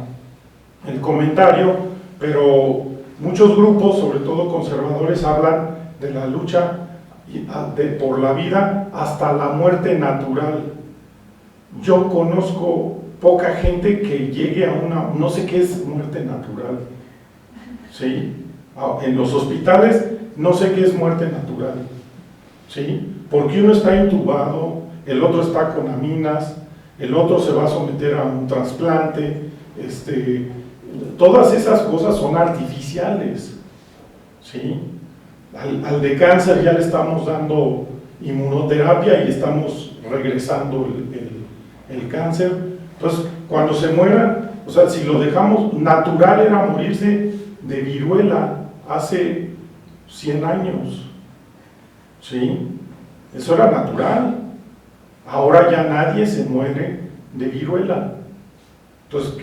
[SPEAKER 1] el comentario, pero muchos grupos, sobre todo conservadores, hablan de la lucha por la vida hasta la muerte natural. Yo conozco poca gente que llegue a no sé qué es muerte natural. ¿Sí? En los hospitales no sé qué es muerte natural. ¿Sí? Porque uno está intubado, el otro está con aminas, el otro se va a someter a un trasplante, todas esas cosas son artificiales. ¿Sí? Al de cáncer ya le estamos dando inmunoterapia y estamos regresando el cáncer. Entonces, cuando se muera, o sea, si lo dejamos, natural era morirse de viruela hace 100 años. ¿Sí? Eso era natural. Ahora ya nadie se muere de viruela. Entonces,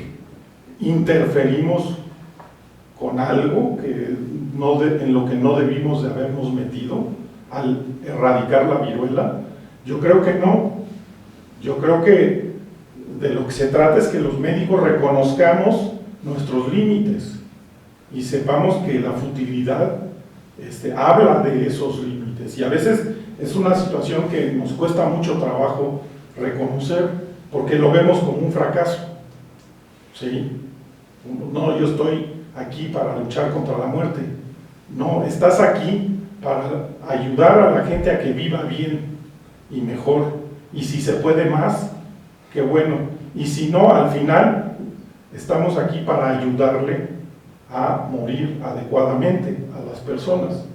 [SPEAKER 1] interferimos con algo en lo que no debimos de habernos metido al erradicar la viruela. Yo creo que no. Yo creo que de lo que se trata es que los médicos reconozcamos nuestros límites y sepamos que la futilidad habla de esos límites, y a veces es una situación que nos cuesta mucho trabajo reconocer porque lo vemos como un fracaso. ¿Sí? No, yo estoy aquí para luchar contra la muerte. No, estás aquí para ayudar a la gente a que viva bien y mejor, y si se puede más, qué bueno, y si no, al final estamos aquí para ayudarle a morir adecuadamente a las personas.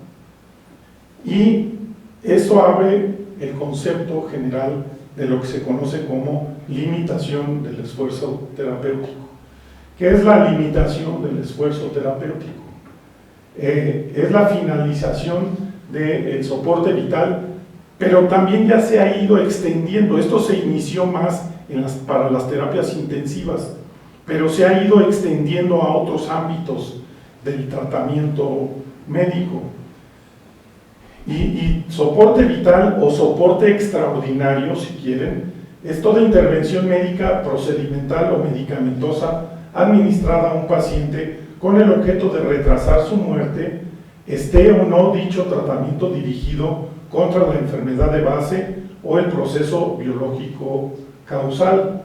[SPEAKER 1] Y eso abre el concepto general de lo que se conoce como limitación del esfuerzo terapéutico. ¿Qué es la limitación del esfuerzo terapéutico? Es la finalización del soporte vital, pero también ya se ha ido extendiendo. Esto se inició más para las terapias intensivas, pero se ha ido extendiendo a otros ámbitos del tratamiento médico. Y soporte vital o soporte extraordinario, si quieren, es toda intervención médica, procedimental o medicamentosa administrada a un paciente con el objeto de retrasar su muerte, esté o no dicho tratamiento dirigido contra la enfermedad de base o el proceso biológico causal.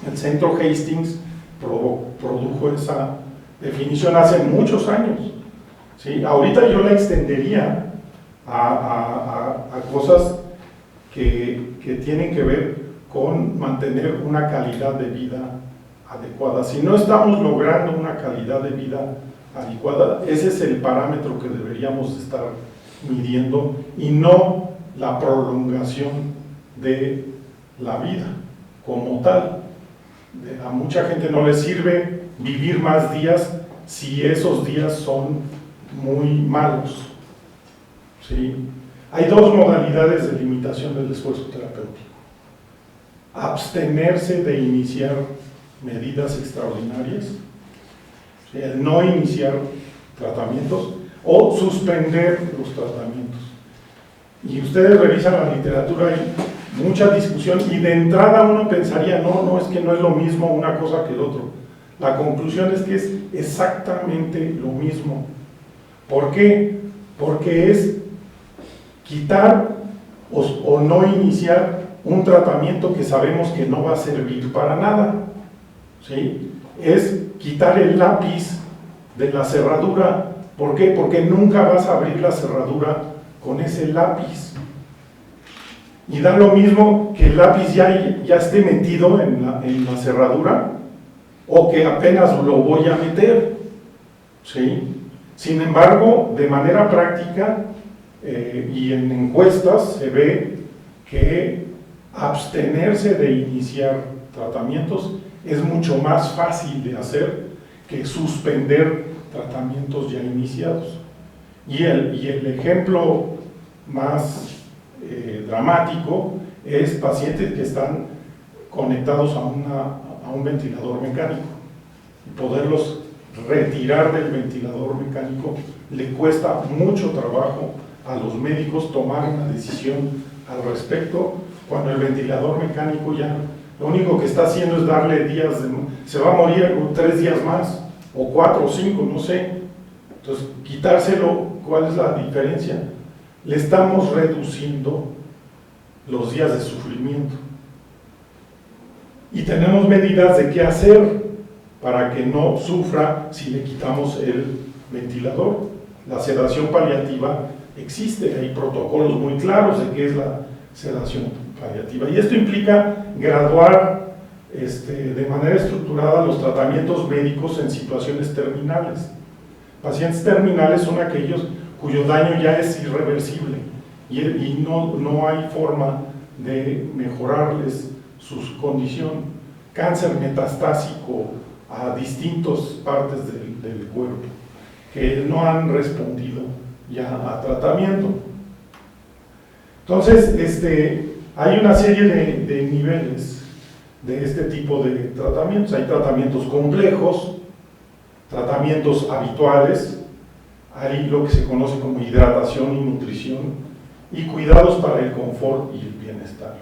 [SPEAKER 1] El Centro Hastings produjo esa definición hace muchos años. ¿Sí? Ahorita yo la extendería a cosas que tienen que ver con mantener una calidad de vida adecuada. Si no estamos logrando una calidad de vida adecuada, ese es el parámetro que deberíamos estar midiendo y no la prolongación de la vida como tal. A mucha gente no le sirve vivir más días si esos días son muy malos, ¿sí? Hay dos modalidades de limitación del esfuerzo terapéutico: abstenerse de iniciar medidas extraordinarias, ¿sí?, el no iniciar tratamientos, o suspender los tratamientos. Y ustedes revisan la literatura, hay mucha discusión, y de entrada uno pensaría, no, es que no es lo mismo una cosa que el otro. La conclusión es que es exactamente lo mismo. ¿Por qué? Porque es quitar o no iniciar un tratamiento que sabemos que no va a servir para nada, ¿sí? Es quitar el lápiz de la cerradura. ¿Por qué? Porque nunca vas a abrir la cerradura con ese lápiz. Y da lo mismo que el lápiz ya esté metido en la cerradura o que apenas lo voy a meter, ¿sí? Sin embargo, de manera práctica y en encuestas se ve que abstenerse de iniciar tratamientos es mucho más fácil de hacer que suspender tratamientos ya iniciados. Y el ejemplo más dramático es pacientes que están conectados a un ventilador mecánico. Y poderlos retirar del ventilador mecánico le cuesta mucho trabajo a los médicos tomar una decisión al respecto, cuando el ventilador mecánico ya lo único que está haciendo es darle días se va a morir 3 días más, o 4 o 5, no sé. Entonces, quitárselo, ¿cuál es la diferencia? Le estamos reduciendo los días de sufrimiento. Y tenemos medidas de qué hacer para que no sufra si le quitamos el ventilador. La sedación paliativa existe, hay protocolos muy claros de qué es la sedación paliativa. Y esto implica graduar de manera estructurada los tratamientos médicos en situaciones terminales. Pacientes terminales son aquellos cuyo daño ya es irreversible y no hay forma de mejorarles su condición. Cáncer metastásico a distintas partes del cuerpo que no han respondido ya a tratamiento. Entonces, hay una serie de niveles de este tipo de tratamientos. Hay tratamientos complejos, tratamientos habituales, hay lo que se conoce como hidratación y nutrición, y cuidados para el confort y el bienestar,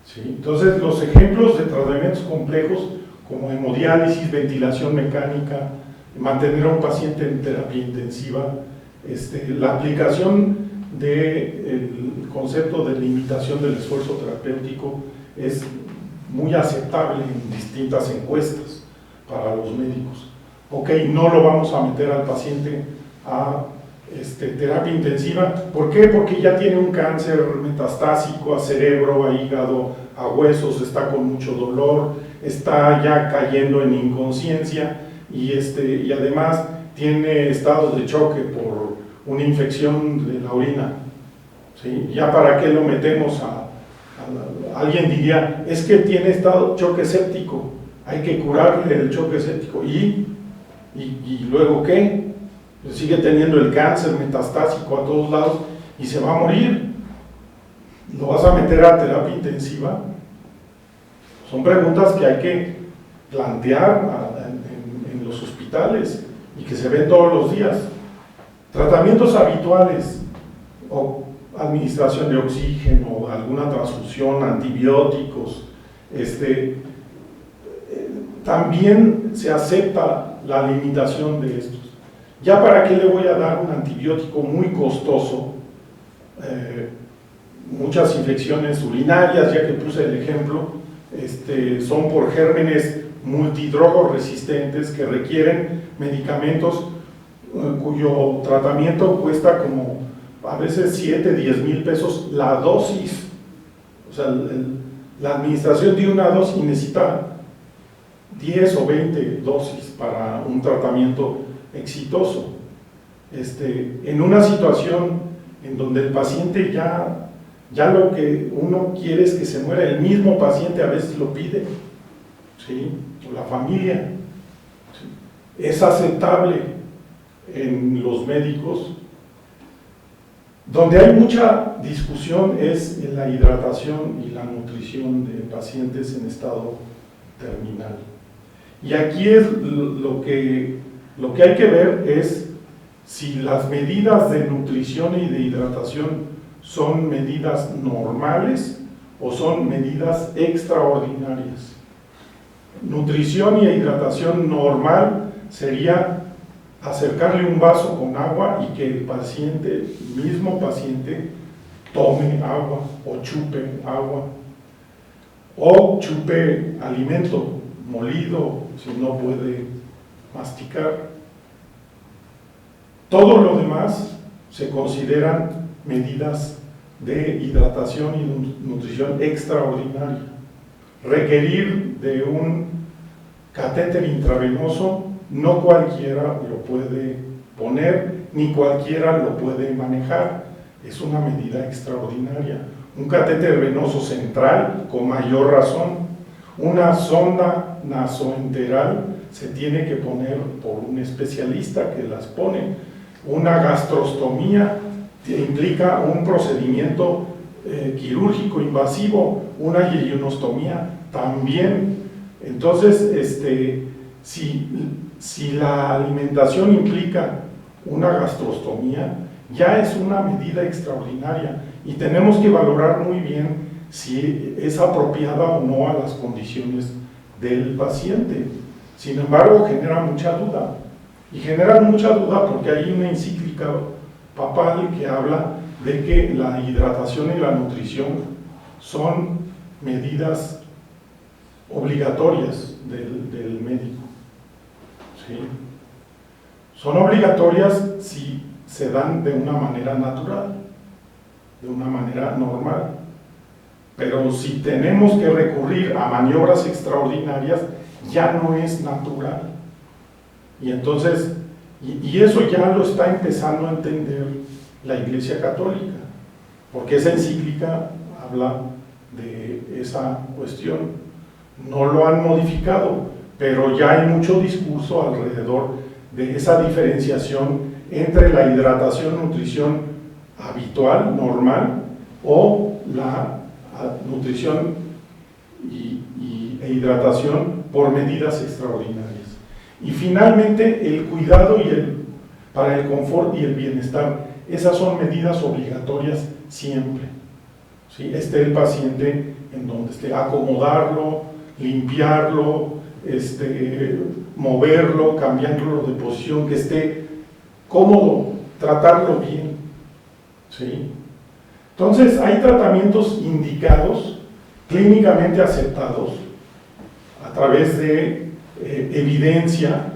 [SPEAKER 1] ¿sí? Entonces, los ejemplos de tratamientos complejos como hemodiálisis, ventilación mecánica, mantener a un paciente en terapia intensiva, la aplicación del concepto de limitación del esfuerzo terapéutico es muy aceptable en distintas encuestas para los médicos. Ok, no lo vamos a meter al paciente a terapia intensiva. ¿Por qué? Porque ya tiene un cáncer metastásico a cerebro, a hígado, a huesos, está con mucho dolor, está ya cayendo en inconsciencia y además tiene estados de choque por una infección de la orina, ¿sí? Ya para qué lo metemos alguien diría, es que tiene estado de choque séptico, hay que curarle el choque séptico. ¿Y luego qué? Pues sigue teniendo el cáncer metastásico a todos lados y se va a morir. ¿Lo vas a meter a terapia intensiva? Son preguntas que hay que plantear en los hospitales y que se ven todos los días. Tratamientos habituales, o administración de oxígeno, alguna transfusión, antibióticos, también se acepta la limitación de estos. ¿Ya para qué le voy a dar un antibiótico muy costoso? Muchas infecciones urinarias, ya que puse el ejemplo, son por gérmenes multidrogo resistentes que requieren medicamentos cuyo tratamiento cuesta como a veces 7, 10 mil pesos la dosis. O sea, la administración de una dosis necesita 10 o 20 dosis para un tratamiento exitoso. En una situación en donde el paciente ya lo que uno quiere es que se muera, el mismo paciente a veces lo pide, ¿sí? O la familia, ¿sí? Es aceptable en los médicos. Donde hay mucha discusión es en la hidratación y la nutrición de pacientes en estado terminal. Y aquí es lo que hay que ver es si las medidas de nutrición y de hidratación son medidas normales o son medidas extraordinarias. Nutrición y hidratación normal sería acercarle un vaso con agua y que el mismo paciente, tome agua o chupe agua o chupe alimento molido si no puede masticar. Todo lo demás se consideran medidas de hidratación y nutrición extraordinaria. Requerir de un catéter intravenoso, no cualquiera lo puede poner, ni cualquiera lo puede manejar. Es una medida extraordinaria. Un catéter venoso central, con mayor razón. Una sonda nasoenteral se tiene que poner por un especialista que las pone. Una gastrostomía implica un procedimiento quirúrgico invasivo, una yeyonostomía también. Entonces, si la alimentación implica una gastrostomía, ya es una medida extraordinaria y tenemos que valorar muy bien si es apropiada o no a las condiciones del paciente. Sin embargo, genera mucha duda. Y genera mucha duda porque hay una encíclica papal que habla de que la hidratación y la nutrición son medidas obligatorias del médico. ¿Sí? Son obligatorias si se dan de una manera natural, de una manera normal. Pero si tenemos que recurrir a maniobras extraordinarias, ya no es natural. Y entonces, y eso ya lo está empezando a entender la Iglesia Católica, porque esa encíclica habla de esa cuestión. No lo han modificado, pero ya hay mucho discurso alrededor de esa diferenciación entre la hidratación, nutrición habitual, normal, o la nutrición e hidratación por medidas extraordinarias. Y finalmente, el cuidado para el confort y el bienestar, esas son medidas obligatorias siempre. ¿Sí? Esté el paciente en donde esté, acomodarlo, limpiarlo, moverlo, cambiarlo de posición, que esté cómodo, tratarlo bien. ¿Sí? Entonces, hay tratamientos indicados, clínicamente aceptados, a través de evidencia,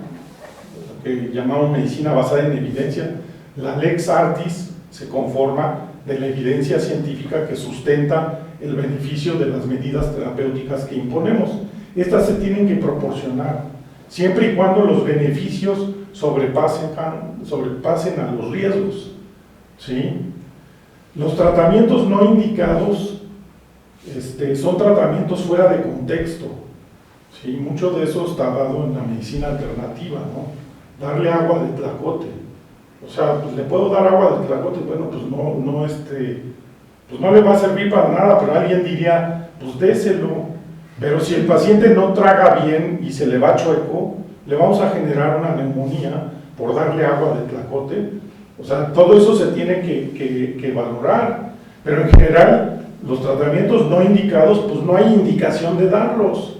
[SPEAKER 1] lo que llamamos medicina basada en evidencia. La Lex Artis se conforma de la evidencia científica que sustenta el beneficio de las medidas terapéuticas que imponemos. Estas se tienen que proporcionar, siempre y cuando los beneficios sobrepasen a los riesgos. ¿Sí? Los tratamientos no indicados son tratamientos fuera de contexto. ¿Sí? Mucho de eso está dado en la medicina alternativa, ¿no? Darle agua de tlacote. O sea, pues le puedo dar agua de tlacote, bueno, pues no le va a servir para nada, pero alguien diría, pues déselo. Pero si el paciente no traga bien y se le va chueco, le vamos a generar una neumonía por darle agua de tlacote. O sea, todo eso se tiene que valorar. Pero en general, los tratamientos no indicados, pues no hay indicación de darlos.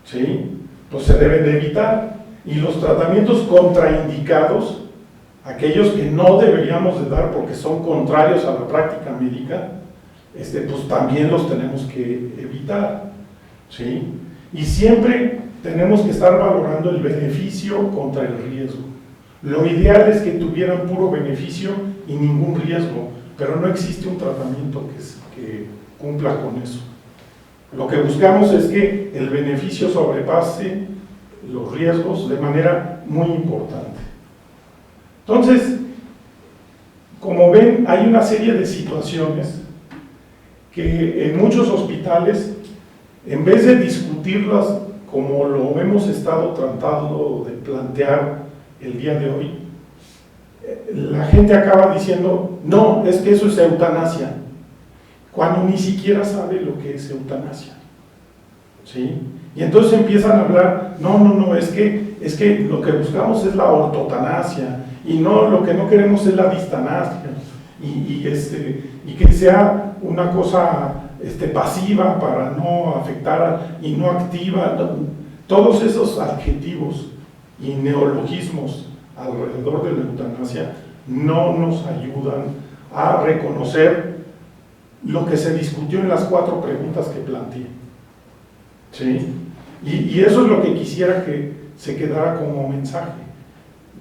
[SPEAKER 1] ¿Sí? Pues se deben de evitar. Y los tratamientos contraindicados, aquellos que no deberíamos de dar porque son contrarios a la práctica médica, pues también los tenemos que evitar. ¿Sí? Y siempre tenemos que estar valorando el beneficio contra el riesgo. Lo ideal es que tuvieran puro beneficio y ningún riesgo, pero no existe un tratamiento que cumpla con eso. Lo que buscamos es que el beneficio sobrepase los riesgos de manera muy importante. Entonces, como ven, hay una serie de situaciones que en muchos hospitales, en vez de discutirlas como lo hemos estado tratando de plantear el día de hoy, la gente acaba diciendo, no, es que eso es eutanasia, cuando ni siquiera sabe lo que es eutanasia, ¿sí? Y entonces empiezan a hablar, no, es que lo que buscamos es la ortotanasia, y no, lo que no queremos es la distanasia, y que sea una cosa pasiva para no afectar y no activa. Todos esos adjetivos y neologismos alrededor de la eutanasia no nos ayudan a reconocer lo que se discutió en las 4 preguntas que planteé, ¿sí? Y eso es lo que quisiera que se quedara como mensaje,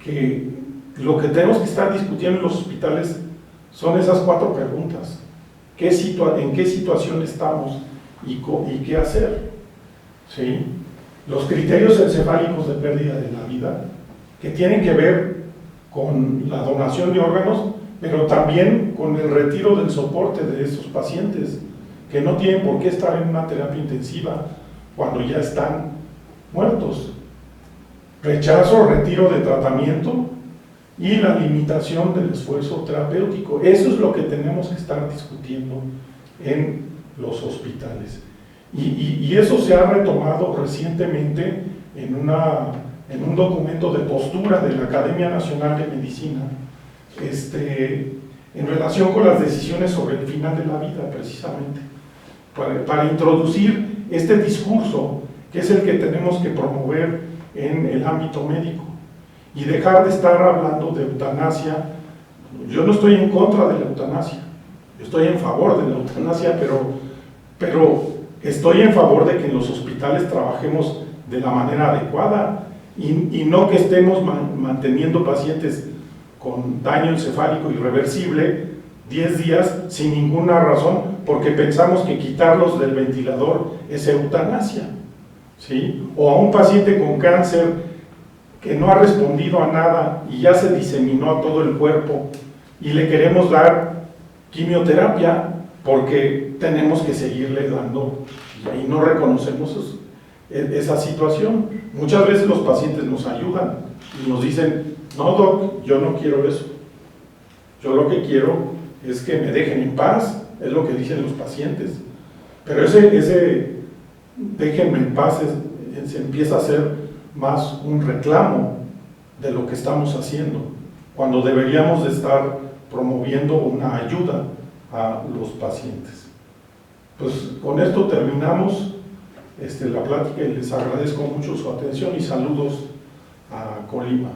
[SPEAKER 1] que lo que tenemos que estar discutiendo en los hospitales son esas 4 preguntas. ¿En qué situación estamos y qué hacer? ¿Sí? Los criterios encefálicos de pérdida de la vida, que tienen que ver con la donación de órganos, pero también con el retiro del soporte de esos pacientes, que no tienen por qué estar en una terapia intensiva cuando ya están muertos. Rechazo o retiro de tratamiento y la limitación del esfuerzo terapéutico. Eso es lo que tenemos que estar discutiendo en los hospitales. Y eso se ha retomado recientemente en un documento de postura de la Academia Nacional de Medicina, en relación con las decisiones sobre el final de la vida, precisamente, para introducir este discurso, que es el que tenemos que promover en el ámbito médico, y dejar de estar hablando de eutanasia. Yo no estoy en contra de la eutanasia, estoy en favor de la eutanasia, pero estoy en favor de que en los hospitales trabajemos de la manera adecuada y no que estemos manteniendo pacientes con daño encefálico irreversible 10 días sin ninguna razón, porque pensamos que quitarlos del ventilador es eutanasia, ¿sí? O a un paciente con cáncer que no ha respondido a nada y ya se diseminó a todo el cuerpo y le queremos dar quimioterapia porque tenemos que seguirle dando, y no reconocemos esa situación. Muchas veces los pacientes nos ayudan y nos dicen, no doc, yo no quiero eso, yo lo que quiero es que me dejen en paz, es lo que dicen los pacientes, pero ese déjenme en paz se empieza a hacer más un reclamo de lo que estamos haciendo, cuando deberíamos de estar promoviendo una ayuda a los pacientes. Pues con esto terminamos la plática y les agradezco mucho su atención y saludos a Colima.